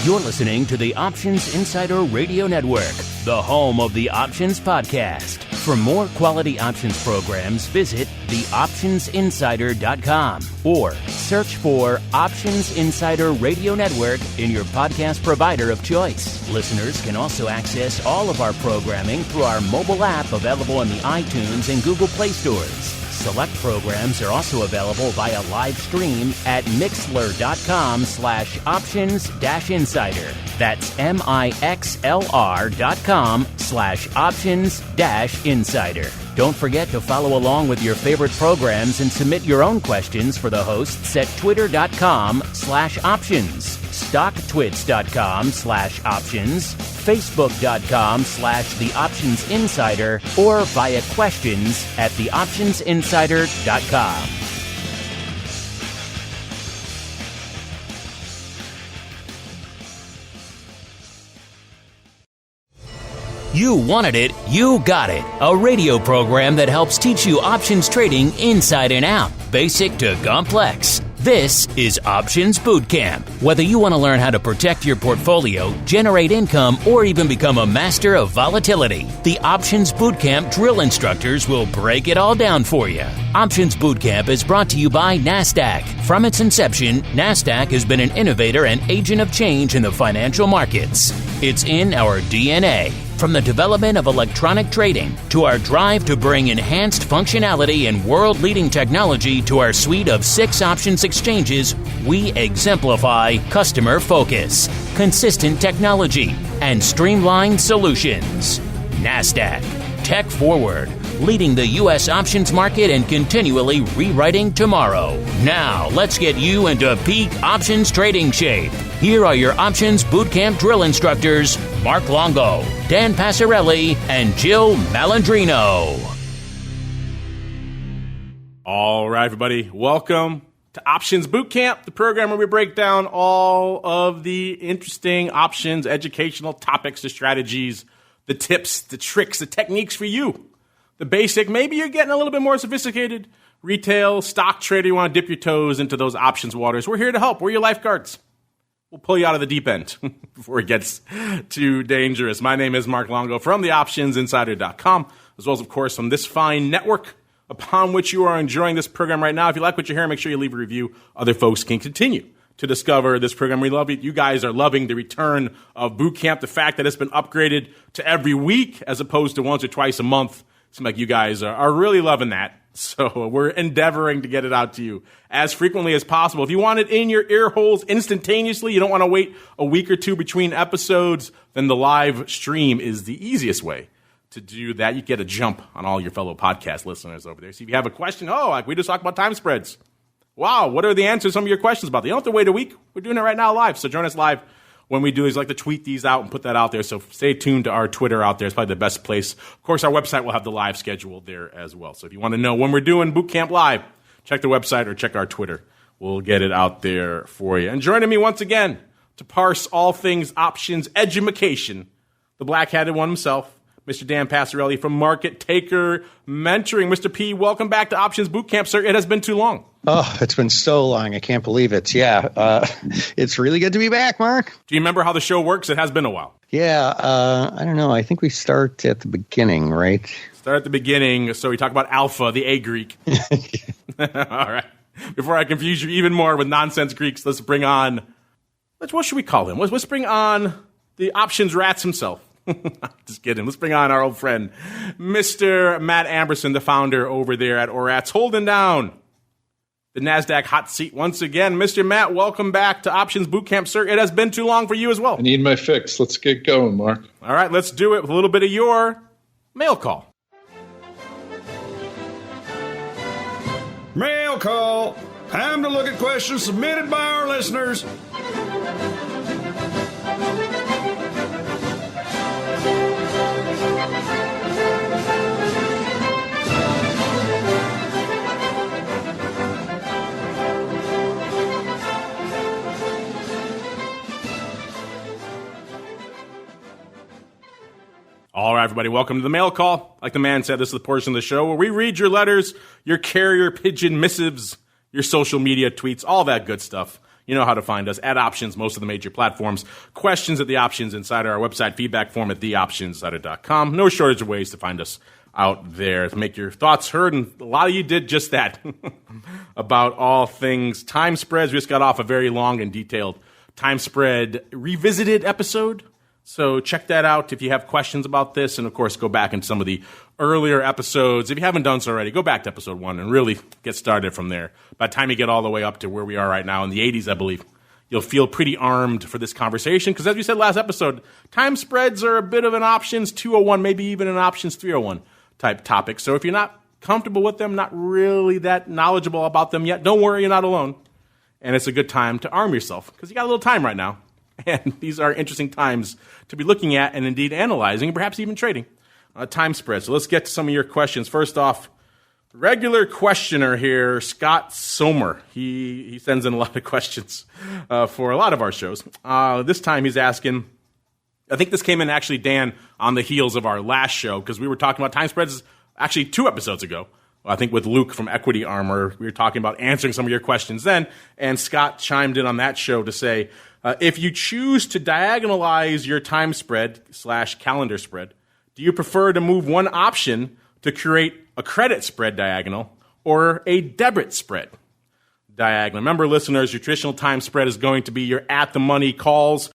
You're listening to the Options Insider Radio Network, the home of the Options Podcast. For more quality options programs, visit theoptionsinsider.com or search for Options Insider Radio Network in your podcast provider of choice. Listeners can also access all of our programming through our mobile app available in the iTunes and Google Play stores. Select programs are also available via live stream at mixlr.com/options-insider. That's mixlr.com/options-insider. Don't forget to follow along with your favorite programs and submit your own questions for the hosts at twitter.com/options, stocktwits.com/options, facebook.com/theoptionsinsider, or via questions at theoptionsinsider.com. You wanted it, you got it. A radio program that helps teach you options trading inside and out, basic to complex. This is Options Bootcamp. Whether you want to learn how to protect your portfolio, generate income, or even become a master of volatility, the Options Bootcamp drill instructors will break it all down for you. Options Bootcamp is brought to you by NASDAQ. From its inception, NASDAQ has been an innovator and agent of change in the financial markets. It's in our DNA. From the development of electronic trading to our drive to bring enhanced functionality and world-leading technology to our suite of 6 options exchanges, we exemplify customer focus, consistent technology, and streamlined solutions. NASDAQ, tech forward, leading the U.S. options market and continually rewriting tomorrow. Now, let's get you into peak options trading shape. Here are your Options Bootcamp drill instructors, Mark Longo, Dan Passarelli, and Jill Malandrino. All right, everybody. Welcome to Options Bootcamp, the program where we break down all of the interesting options, educational topics, the strategies, the tips, the tricks, the techniques for you. The basic, maybe you're getting a little bit more sophisticated. Retail, stock trader, you want to dip your toes into those options waters. We're here to help. We're your lifeguards. We'll pull you out of the deep end before it gets too dangerous. My name is Mark Longo from theoptionsinsider.com, as well as, of course, from this fine network upon which you are enjoying this program right now. If you like what you hear, make sure you leave a review. Other folks can continue to discover this program. We love it. You guys are loving the return of boot camp, the fact that it's been upgraded to every week as opposed to once or twice a month. Seems like you guys are really loving that. So we're endeavoring to get it out to you as frequently as possible. If you want it in your ear holes instantaneously, you don't want to wait a week or two between episodes, then the live stream is the easiest way to do that. You get a jump on all your fellow podcast listeners over there. So if you have a question, like we just talked about time spreads. Wow, what are the answers to some of your questions about? You don't have to wait a week. We're doing it right now live. So join us live. When we do these, like to tweet these out and put that out there. So stay tuned to our Twitter out there. It's probably the best place. Of course, our website will have the live schedule there as well. So if you want to know when we're doing Bootcamp Live, check the website or check our Twitter. We'll get it out there for you. And joining me once again to parse all things options edumacation, the black-hatted one himself, Mr. Dan Passarelli from Market Taker Mentoring. Mr. P, welcome back to Options Bootcamp, sir. It has been too long. Oh, it's been so long. I can't believe it. Yeah, it's really good to be back, Mark. Do you remember how the show works? It has been a while. Yeah, I don't know. I think we start at the beginning, right? Start at the beginning. So we talk about Alpha, the A Greek. All right. Before I confuse you even more with nonsense Greeks, let's bring on, what should we call him? Let's bring on the options rats himself. Just kidding. Let's bring on our old friend, Mr. Matt Amberson, the founder over there at ORATS, holding down the NASDAQ hot seat once again. Mr. Matt, welcome back to Options Bootcamp, sir. It has been too long for you as well. I need my fix. Let's get going, Mark. All right, let's do it with a little bit of your mail call. Mail call. Time to look at questions submitted by our listeners. All right, everybody, welcome to the mail call. Like the man said, this is the portion of the show where we read your letters, your carrier pigeon missives, your social media tweets, all that good stuff. You know how to find us at Options, most of the major platforms. Questions at the Options Insider, our website, feedback form at theoptionsinsider.com. No shortage of ways to find us out there to make your thoughts heard, and a lot of you did just that about all things time spreads. We just got off a very long and detailed time spread revisited episode, so check that out if you have questions about this, and of course go back into some of the earlier episodes. If you haven't done so already, go back to episode 1 and really get started from there. By the time you get all the way up to where we are right now in the 80s, I believe, you'll feel pretty armed for this conversation, because as we said last episode, time spreads are a bit of an options 201, maybe even an options 301 type topic. So if you're not comfortable with them, not really that knowledgeable about them yet, don't worry, you're not alone. And it's a good time to arm yourself, because you got a little time right now. And these are interesting times to be looking at and indeed analyzing, and perhaps even trading time spreads. So let's get to some of your questions. First off, regular questioner here, Scott Somer. He sends in a lot of questions for a lot of our shows. This time he's asking, I think this came in actually, Dan, on the heels of our last show, because we were talking about time spreads actually 2 episodes ago. I think with Luke from Equity Armor, we were talking about answering some of your questions then, and Scott chimed in on that show to say, if you choose to diagonalize your time spread / calendar spread, do you prefer to move one option to create a credit spread diagonal or a debit spread diagonal? Remember, listeners, your traditional time spread is going to be your at-the-money calls.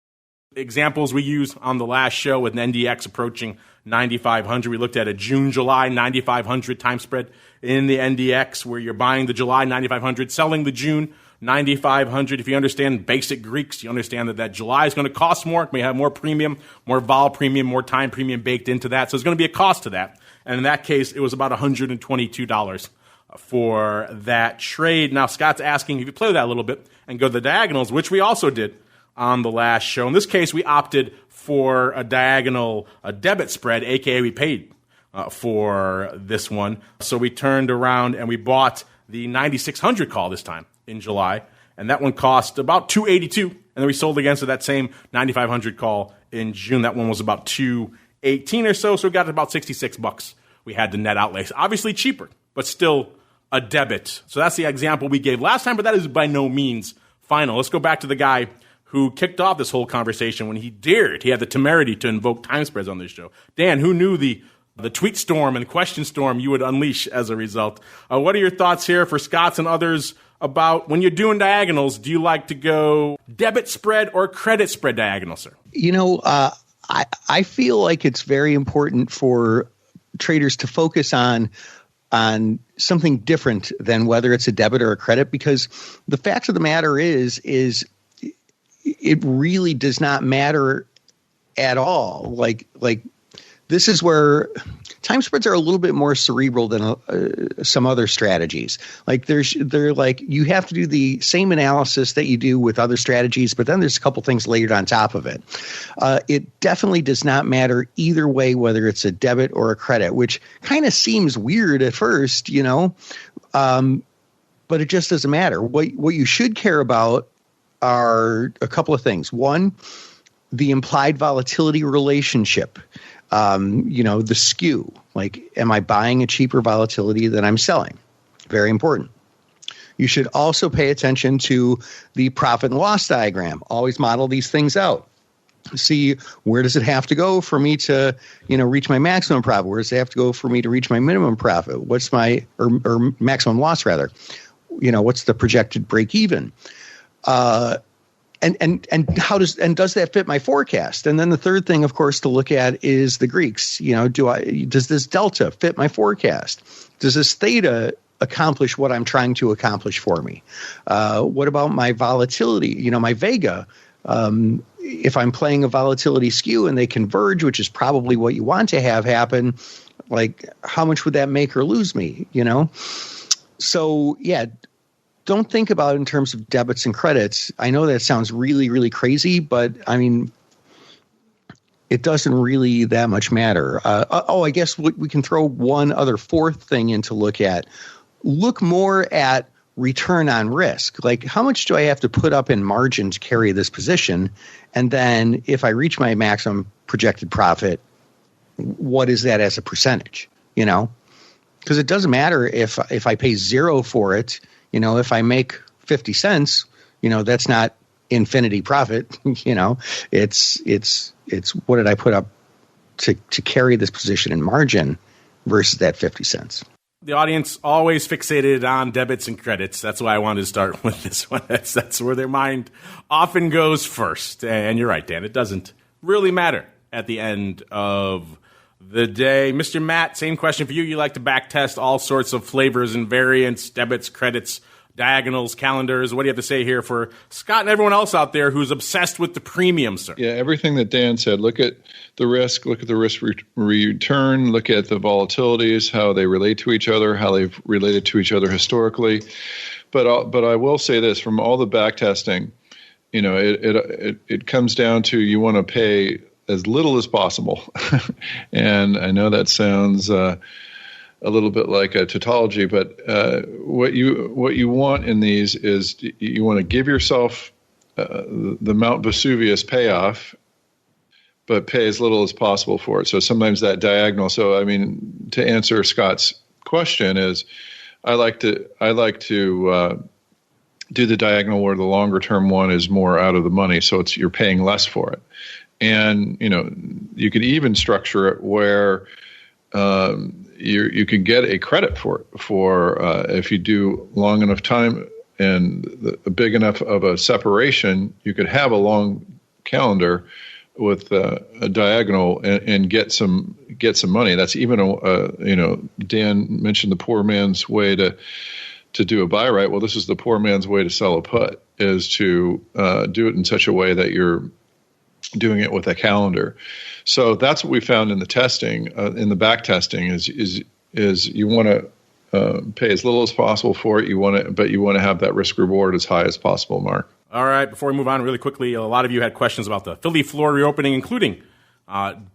Examples we use on the last show with an NDX approaching 9,500. We looked at a June-July 9,500 time spread in the NDX, where you're buying the July 9,500, selling the June 9,500. If you understand basic Greeks, you understand that July is going to cost more. It may have more premium, more vol premium, more time premium baked into that. So there's going to be a cost to that. And in that case, it was about $122 for that trade. Now, Scott's asking if you play with that a little bit and go to the diagonals, which we also did on the last show. In this case, we opted for a diagonal, a debit spread, aka we paid for this one. So we turned around and we bought the 9,600 call this time in July, and that one cost about $282, and then we sold against it that same 9,500 call in June. That one was about $218 or so, so we got about $66 we had to net outlays. Obviously cheaper, but still a debit. So that's the example we gave last time, but that is by no means final. Let's go back to the guy who kicked off this whole conversation when he had the temerity to invoke time spreads on this show. Dan, who knew the tweet storm and question storm you would unleash as a result? What are your thoughts here for Scott's and others about when you're doing diagonals? Do you like to go debit spread or credit spread diagonal, sir? You know, I feel like it's very important for traders to focus on something different than whether it's a debit or a credit, because the fact of the matter is it really does not matter at all. Like this is where time spreads are a little bit more cerebral than some other strategies. Like they're like, you have to do the same analysis that you do with other strategies, but then there's a couple things layered on top of it. It definitely does not matter either way, whether it's a debit or a credit, which kind of seems weird at first, you know, but it just doesn't matter. What you should care about are a couple of things. One, the implied volatility relationship. The skew, like, am I buying a cheaper volatility than I'm selling? Very important. You should also pay attention to the profit and loss diagram. Always model these things out. See, where does it have to go for me to, reach my maximum profit? Where does it have to go for me to reach my minimum profit? What's my, or maximum loss rather? What's the projected break even? And does that fit my forecast? And then the third thing, of course, to look at is the Greeks. Does this delta fit my forecast? Does this theta accomplish what I'm trying to accomplish for me? What about my volatility? My Vega. If I'm playing a volatility skew and they converge, which is probably what you want to have happen, like how much would that make or lose me? So yeah. Don't think about it in terms of debits and credits. I know that sounds really, really crazy, but I mean, it doesn't really that much matter. I guess we can throw one other fourth thing in to look at. Look more at return on risk. Like, how much do I have to put up in margin to carry this position? And then if I reach my maximum projected profit, what is that as a percentage? Because it doesn't matter if I pay zero for it. If I make 50 cents, That's not infinity profit. It's what did I put up to carry this position in margin versus that 50 cents. The audience always fixated on debits and credits. That's why I wanted to start with this one. That's where their mind often goes first. And you're right, Dan. It doesn't really matter at the end of the day. Mr. Matt, same question for you. You like to back test all sorts of flavors and variants, debits, credits, diagonals, calendars. What do you have to say here for Scott and everyone else out there who's obsessed with the premium, sir? Yeah, everything that Dan said. Look at the risk, return, look at the volatilities, how they relate to each other, how they've related to each other historically. But I will say this, from all the back testing, it comes down to you want to pay as little as possible. And I know that sounds a little bit like a tautology, but what you want in these is you want to give yourself the Mount Vesuvius payoff, but pay as little as possible for it. So sometimes that diagonal. So I mean, to answer Scott's question is, I like to do the diagonal where the longer term one is more out of the money, so you're paying less for it. And you could even structure it where you can get a credit for if you do long enough time and big enough of a separation, you could have a long calendar with a diagonal and get some money. That's even Dan mentioned the poor man's way to do a buy right. Well, this is the poor man's way to sell a put, is to do it in such a way that you're doing it with a calendar. So that's what we found in the testing, in the back testing, is you want to pay as little as possible for it. But you want to have that risk reward as high as possible, Mark. All right. Before we move on, really quickly, a lot of you had questions about the Philly floor reopening, including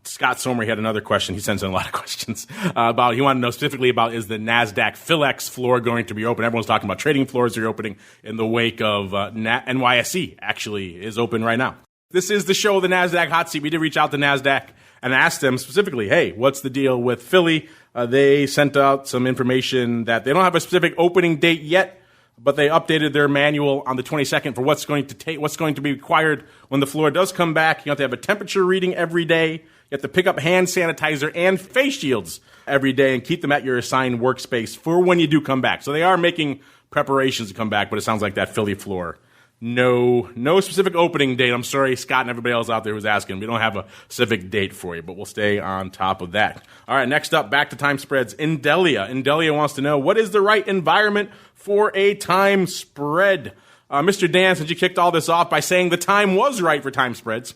Scott Somer. He had another question. He sends in a lot of questions about. He wanted to know specifically about, is the NASDAQ PhilX floor going to be open? Everyone's talking about trading floors reopening in the wake of NYSE actually is open right now. This is the show of the NASDAQ hot seat. We did reach out to NASDAQ and asked them specifically, hey, what's the deal with Philly? They sent out some information that they don't have a specific opening date yet, but they updated their manual on the 22nd for what's going to be required when the floor does come back. You have to have a temperature reading every day. You have to pick up hand sanitizer and face shields every day and keep them at your assigned workspace for when you do come back. So they are making preparations to come back, but it sounds like that Philly floor, no specific opening date. I'm sorry, Scott and everybody else out there who's asking. We don't have a specific date for you, but we'll stay on top of that. All right, next up, back to time spreads. Indelia. Indelia wants to know, what is the right environment for a time spread? Mr. Dan, since you kicked all this off by saying the time was right for time spreads,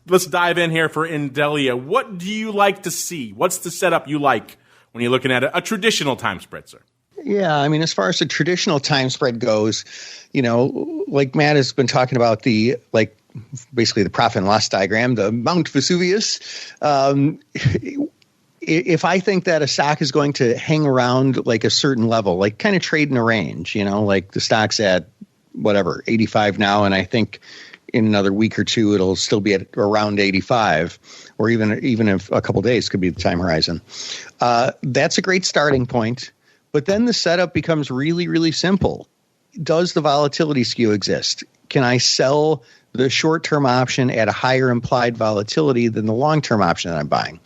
let's dive in here for Indelia. What do you like to see? What's the setup you like when you're looking at a traditional time spread, sir? Yeah, I mean, as far as the traditional time spread goes, like Matt has been talking about basically the profit and loss diagram, the Mount Vesuvius. If I think that a stock is going to hang around like a certain level, like kind of trade in a range, like the stock's at 85 now, and I think in another week or two it'll still be at around 85, or even if a couple of days could be the time horizon. That's a great starting point. But then the setup becomes really, really simple. Does the volatility skew exist? Can I sell the short-term option at a higher implied volatility than the long-term option that I'm buying?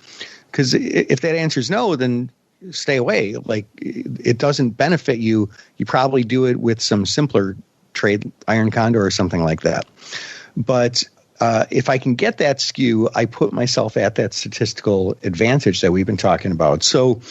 Because if that answer is no, then stay away. Like, it doesn't benefit you. You probably do it with some simpler trade, iron condor or something like that. But if I can get that skew, I put myself at that statistical advantage that we've been talking about. So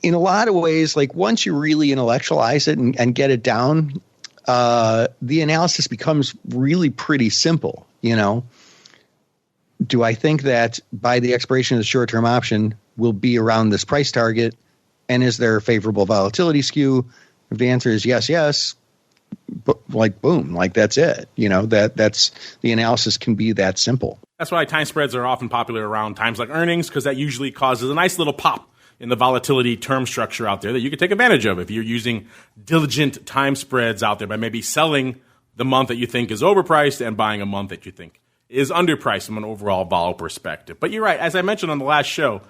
in a lot of ways, like once you really intellectualize it and get it down, the analysis becomes really pretty simple. Do I think that by the expiration of the short-term option will be around this price target? And is there a favorable volatility skew? If the answer is yes, but boom, that's it. That's the analysis can be that simple. That's why time spreads are often popular around times like earnings, because that usually causes a nice little pop in the volatility term structure out there that you can take advantage of if you're using diligent time spreads out there by maybe selling the month that you think is overpriced and buying a month that you think is underpriced from an overall vol perspective. But you're right. As I mentioned on the last show,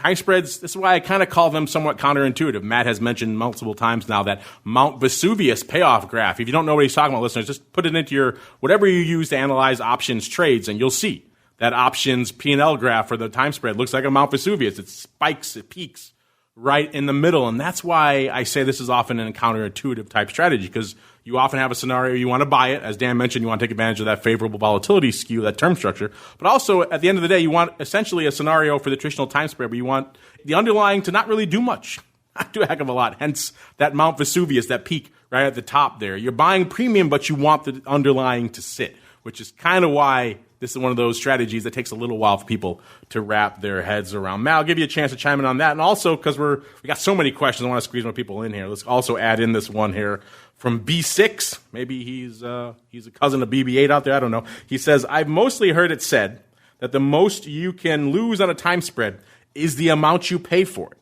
time spreads, this is why I kind of call them somewhat counterintuitive. Matt has mentioned multiple times now that Mount Vesuvius payoff graph. If you don't know what he's talking about, listeners, just put it into your whatever you use to analyze options trades, and you'll see that options P&L graph for the time spread looks like a Mount Vesuvius. It spikes, it peaks right in the middle. And that's why I say this is often a counterintuitive type strategy, because you often have a scenario you want to buy it. As Dan mentioned, you want to take advantage of that favorable volatility skew, that term structure. But also, at the end of the day, you want essentially a scenario for the traditional time spread where you want the underlying to not really do much, not do a heck of a lot. Hence, that Mount Vesuvius, that peak right at the top there. You're buying premium, but you want the underlying to sit, which is kind of why this is one of those strategies that takes a little while for people to wrap their heads around. Matt, I'll give you a chance to chime in on that. And also, because we got so many questions, I want to squeeze more people in here. Let's also add in this one here from B6. Maybe he's a cousin of BB8 out there. I don't know. He says, I've mostly heard it said that the most you can lose on a time spread is the amount you pay for it.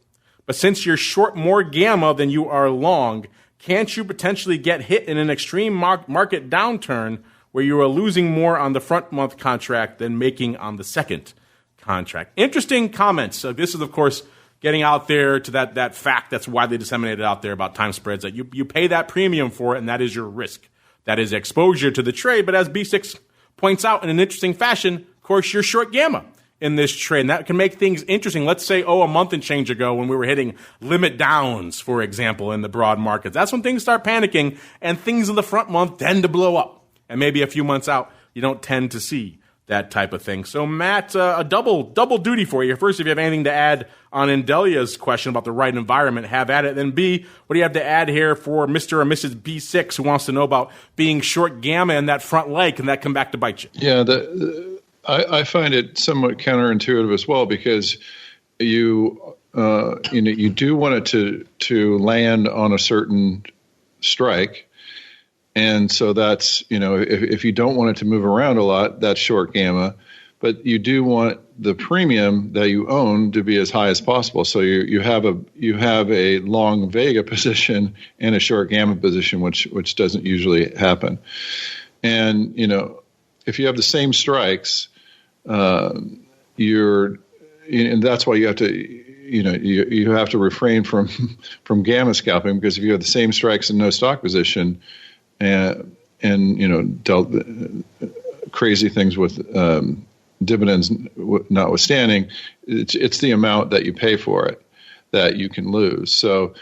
But since you're short more gamma than you are long, can't you potentially get hit in an extreme market downturn where you are losing more on the front month contract than making on the second contract? Interesting comments. So this is, of course, getting out there to that fact that's widely disseminated out there about time spreads, that you pay that premium for it, and that is your risk. That is exposure to the trade. But as B6 points out in an interesting fashion, of course, you're short gamma in this trade. And that can make things interesting. Let's say, a month and change ago when we were hitting limit downs, for example, in the broad markets. That's when things start panicking, and things in the front month tend to blow up. And maybe a few months out, you don't tend to see that type of thing. So, Matt, a double duty for you. First, if you have anything to add on Indelia's question about the right environment, have at it. Then B, what do you have to add here for Mr. or Mrs. B6 who wants to know about being short gamma in that front leg? Can that come back to bite you? Yeah, I find it somewhat counterintuitive as well, because you do want it to land on a certain strike. And so that's, if you don't want it to move around a lot, that's short gamma. But you do want the premium that you own to be as high as possible. So you have a long vega position and a short gamma position, which doesn't usually happen. And if you have the same strikes, and that's why you have to you have to refrain from gamma scalping, because if you have the same strikes and no stock position, and dealt crazy things with dividends notwithstanding, it's the amount that you pay for it that you can lose. So,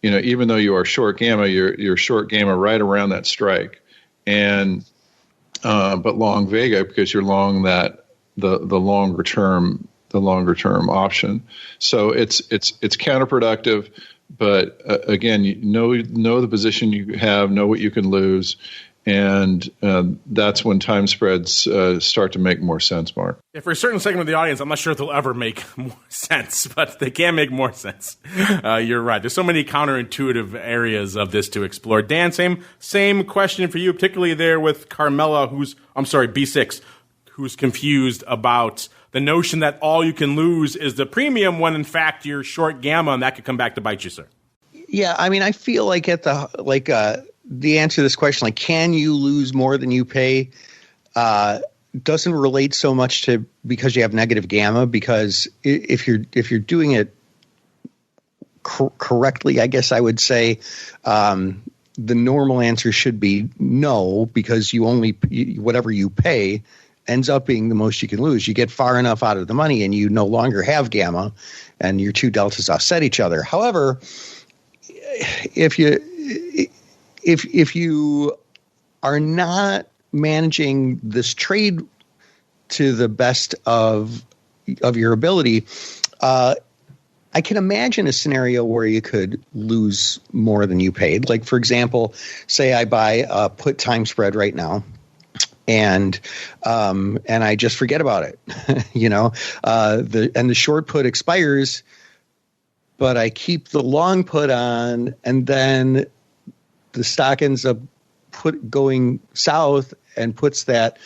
even though you are short gamma, you're short gamma right around that strike, and but long vega because you're long that the longer term option. So it's counterproductive. But again, know the position you have, know what you can lose, and that's when time spreads start to make more sense, Mark. Yeah, for a certain segment of the audience, I'm not sure if they'll ever make more sense, but they can make more sense. You're right. There's so many counterintuitive areas of this to explore. Dan, same question for you, particularly there with Carmela, B6, who's confused about the notion that all you can lose is the premium when in fact you're short gamma, and that could come back to bite you, sir. Yeah, I mean, I feel like the answer to this question, like, can you lose more than you pay, doesn't relate so much to because you have negative gamma. Because if you're doing it correctly, I guess I would say the normal answer should be no, because whatever you pay ends up being the most you can lose. You get far enough out of the money and you no longer have gamma, and your two deltas offset each other. However, if you are not managing this trade to the best of your ability, I can imagine a scenario where you could lose more than you paid. Like, for example, say I buy a put time spread right now, and I just forget about it, the short put expires, but I keep the long put on, and then the stock ends up going south and puts that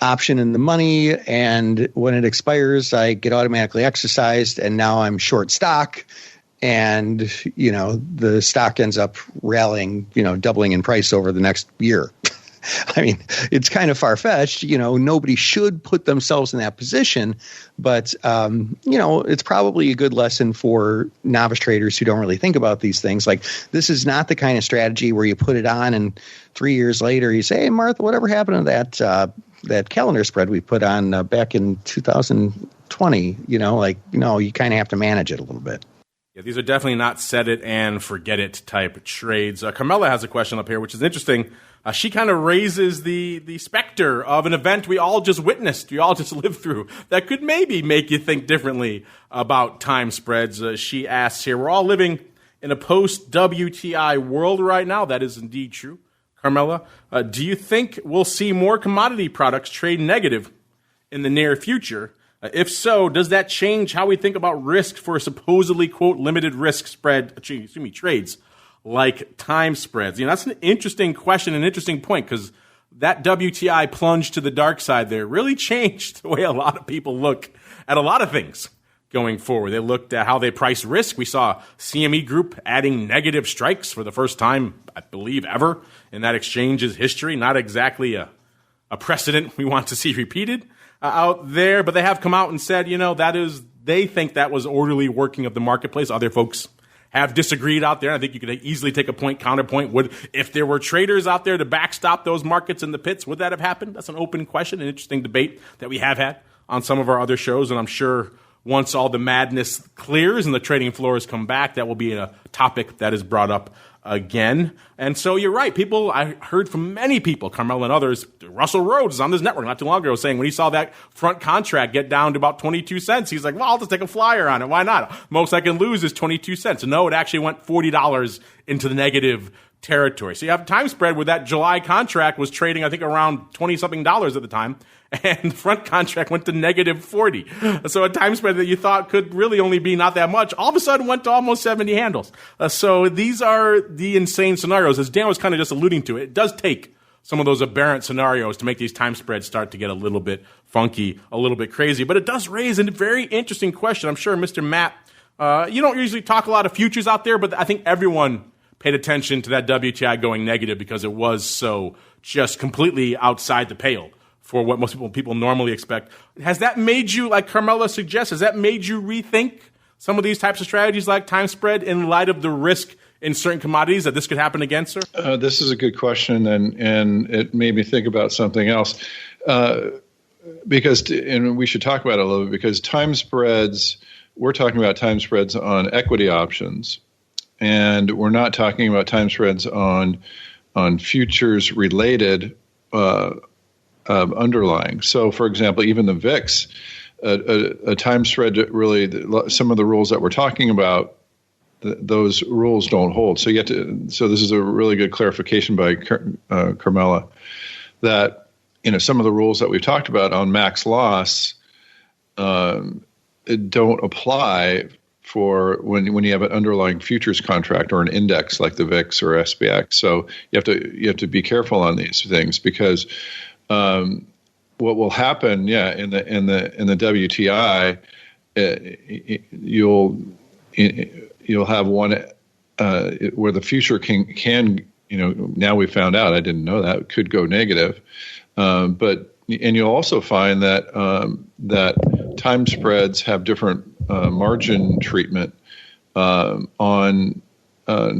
option in the money, and when it expires, I get automatically exercised, and now I'm short stock, and the stock ends up rallying, doubling in price over the next year. I mean, it's kind of far-fetched. Nobody should put themselves in that position, but it's probably a good lesson for novice traders who don't really think about these things. Like, this is not the kind of strategy where you put it on and 3 years later you say, "Hey, Martha, whatever happened to that calendar spread we put on back in 2020?" You kind of have to manage it a little bit. Yeah, these are definitely not set it and forget it type trades. Carmela has a question up here, which is interesting. She kind of raises the specter of an event we all just witnessed, we all just lived through, that could maybe make you think differently about time spreads. She asks here, we're all living in a post-WTI world right now. That is indeed true. Carmela, do you think we'll see more commodity products trade negative in the near future? If so, does that change how we think about risk for supposedly, quote, limited risk trades like time spreads? That's an interesting question, an interesting point, because that WTI plunge to the dark side there really changed the way a lot of people look at a lot of things going forward. They looked at how they price risk. We saw CME Group adding negative strikes for the first time, I believe, ever in that exchange's history. Not exactly a precedent we want to see repeated out there, but they have come out and said, they think that was orderly working of the marketplace. Other folks have disagreed out there. I think you could easily take a counterpoint. If there were traders out there to backstop those markets in the pits, would that have happened? That's an open question, an interesting debate that we have had on some of our other shows, and I'm sure once all the madness clears and the trading floors come back, that will be a topic that is brought up again. And so you're right. I heard from many people, Carmela and others, Russell Rhodes is on this network not too long ago saying when he saw that front contract get down to about 22 cents, he's like, well, I'll just take a flyer on it. Why not? Most I can lose is 22 cents. And no, it actually went $40 into the negative territory. So you have a time spread where that July contract was trading, I think, around $20-something at the time, and the front contract went to negative 40. So a time spread that you thought could really only be not that much, all of a sudden went to almost 70 handles. So these are the insane scenarios. As Dan was kind of just alluding to, it does take some of those aberrant scenarios to make these time spreads start to get a little bit funky, a little bit crazy. But it does raise a very interesting question. I'm sure, Mr. Matt, you don't usually talk a lot of futures out there, but I think everyone paid attention to that WTI going negative because it was so just completely outside the pale for what most people normally expect. Has that made you, like Carmela suggests, has that made you rethink some of these types of strategies like time spread in light of the risk in certain commodities that this could happen again, sir? This is a good question, and it made me think about something else. And we should talk about it a little bit, because time spreads, we're talking about time spreads on equity options, and we're not talking about time spreads on futures related underlying. So, for example, even the VIX, a time spread, really, some of the rules that we're talking about, those rules don't hold. So so this is a really good clarification by Carmela, that some of the rules that we've talked about on max loss don't apply for when you have an underlying futures contract or an index like the VIX or SPX. So you have to be careful on these things, because what will happen, in the WTI, you'll have one where the future can now we found out, I didn't know that, could go negative, and you'll also find that time spreads have different margin treatment on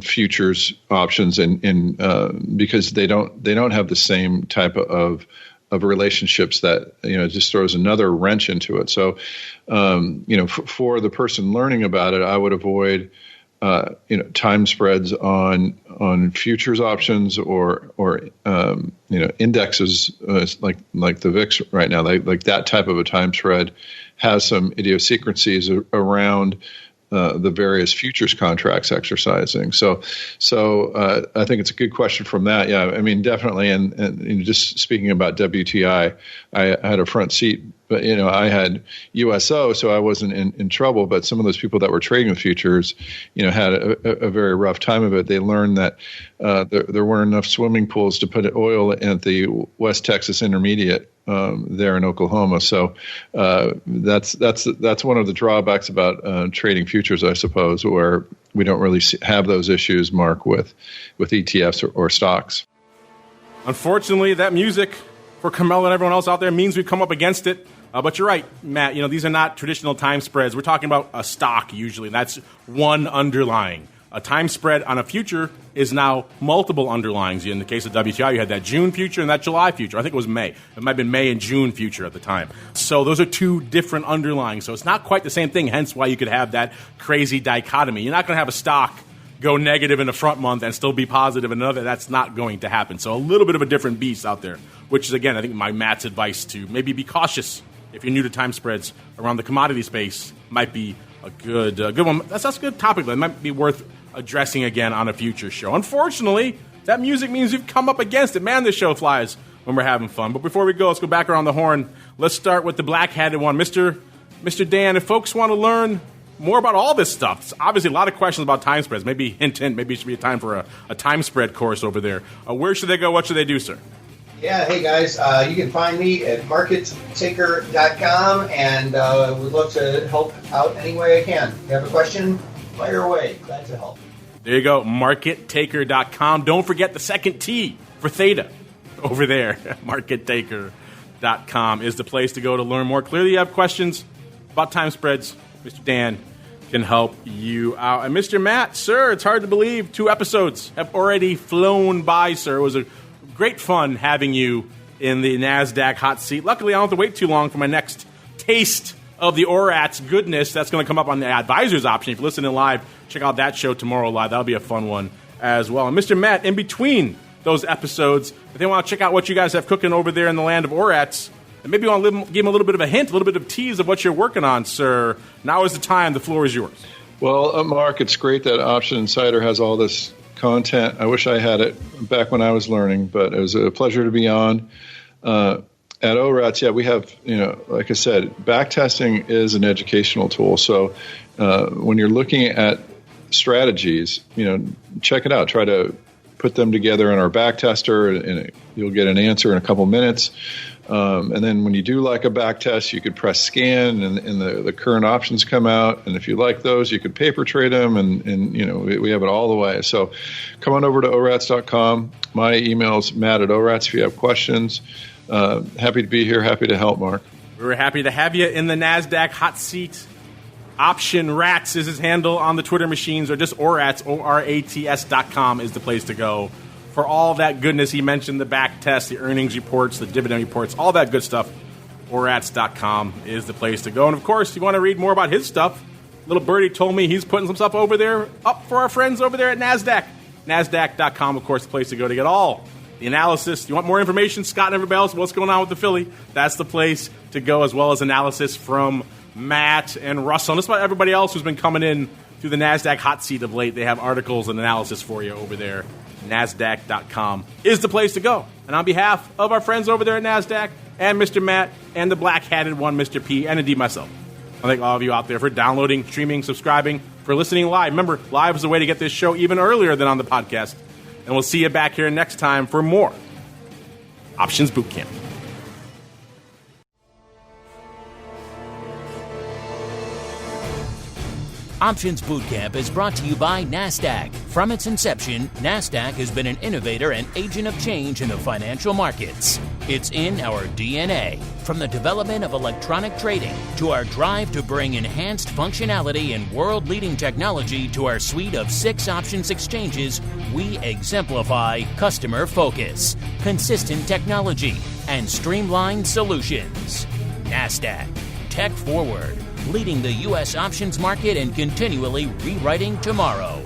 futures options, and because they don't have the same type of relationships that it just throws another wrench into it. So for the person learning about it, I would avoid time spreads on futures options or indexes like the VIX right now. Like that type of a time spread has some idiosyncrasies around the various futures contracts exercising. So I think it's a good question from that. Yeah, I mean, definitely. And just speaking about WTI, I had a front seat, but I had USO, so I wasn't in trouble. But some of those people that were trading the futures, had a very rough time of it. They learned that there weren't enough swimming pools to put oil at the West Texas Intermediate there in Oklahoma. So that's one of the drawbacks about trading futures, I suppose, where we don't really have those issues, Mark, with ETFs or stocks. Unfortunately, that music for Carmela and everyone else out there means we've come up against it. But you're right, Matt. These are not traditional time spreads. We're talking about a stock usually. That's one underlying. A time spread on a future is now multiple underlyings. In the case of WTI, you had that June future and that July future. I think it was May. It might have been May and June future at the time. So those are two different underlyings. So it's not quite the same thing, hence why you could have that crazy dichotomy. You're not going to have a stock go negative in the front month and still be positive in another. That's not going to happen. So a little bit of a different beast out there, which is, again, I think Matt's advice to maybe be cautious if you're new to time spreads around the commodity space might be a good one. That's a good topic. That might be worth addressing again on a future show. Unfortunately, that music means we've come up against it. Man, this show flies when we're having fun. But before we go, let's go back around the horn. Let's start with the black-hatted one. Mr. Dan, if folks want to learn more about all this stuff, it's obviously a lot of questions about time spreads. Maybe hint, maybe it should be a time for a time spread course over there. Where should they go? What should they do, sir? Yeah, hey guys, you can find me at markettaker.com, and would love to help out any way I can. If you have a question, fire away. Glad to help. There you go, markettaker.com. Don't forget the second T for Theta over there. Markettaker.com is the place to go to learn more. Clearly you have questions about time spreads. Mr. Dan can help you out. And Mr. Matt, sir, it's hard to believe 2 episodes have already flown by, sir. It was a great fun having you in the NASDAQ hot seat. Luckily, I don't have to wait too long for my next taste of the ORATS goodness. That's going to come up on the advisor's option. If you're listening live, check out that show tomorrow live. That'll be a fun one as well. And Mr. Matt, in between those episodes, if they want to check out what you guys have cooking over there in the land of ORATS, and maybe you want to give them a little bit of a hint, a little bit of tease of what you're working on, sir, now is the time. The floor is yours. Well, Mark, it's great that Option Insider has all this content. I wish I had it back when I was learning, but it was a pleasure to be on. At ORATS, we have, like I said, backtesting is an educational tool. So when you're looking at strategies, check it out. Try to put them together in our backtester, and you'll get an answer in a couple minutes. And then when you do like a back test, you could press scan, and the current options come out. And if you like those, you could paper trade them, and we have it all the way. So come on over to orats.com. My email's matt@orats if you have questions. Happy to be here. Happy to help, Mark. We're happy to have you in the NASDAQ hot seat. Option Rats is his handle on the Twitter machines, or just ORATS, ORATS.com is the place to go for all that goodness. He mentioned the back test, the earnings reports, the dividend reports, all that good stuff. ORATS.com is the place to go. And, of course, if you want to read more about his stuff, Little Birdie told me he's putting some stuff over there up for our friends over there at NASDAQ. NASDAQ.com, of course, the place to go to get all the analysis. You want more information, Scott and everybody else, what's going on with the Philly? That's the place to go, as well as analysis from Matt and Russell. And just about everybody else who's been coming in through the NASDAQ hot seat of late. They have articles and analysis for you over there. NASDAQ.com is the place to go. And on behalf of our friends over there at NASDAQ and Mr. Matt and the black-hatted one, Mr. P, and indeed myself, I thank all of you out there for downloading, streaming, subscribing, for listening live. Remember, live is a way to get this show even earlier than on the podcast. And we'll see you back here next time for more Options Bootcamp. Options Bootcamp is brought to you by NASDAQ. From its inception, NASDAQ has been an innovator and agent of change in the financial markets. It's in our DNA. From the development of electronic trading to our drive to bring enhanced functionality and world-leading technology to our suite of 6 options exchanges, we exemplify customer focus, consistent technology, and streamlined solutions. NASDAQ. Tech forward. Leading the U.S. options market and continually rewriting tomorrow.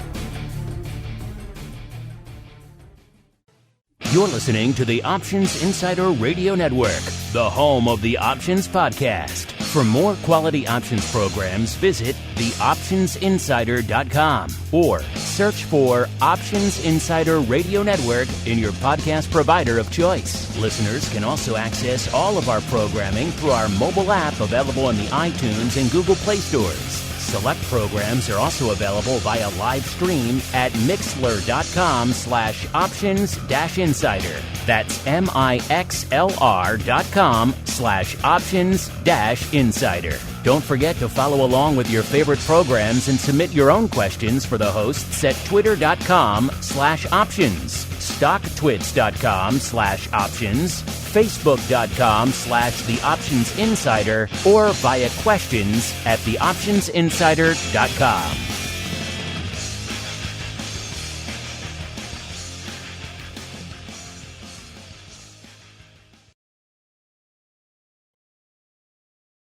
You're listening to the Options Insider Radio Network, the home of the Options Podcast. For more quality options programs, visit theoptionsinsider.com or search for Options Insider Radio Network in your podcast provider of choice. Listeners can also access all of our programming through our mobile app available in the iTunes and Google Play stores. Select programs are also available via live stream at mixlr.com/options-insider. That's mixlr.com/options-insider. Don't forget to follow along with your favorite programs and submit your own questions for the hosts at twitter.com/options. stocktwits.com/options, facebook.com/theoptionsinsider, or via questions@theoptionsinsider.com.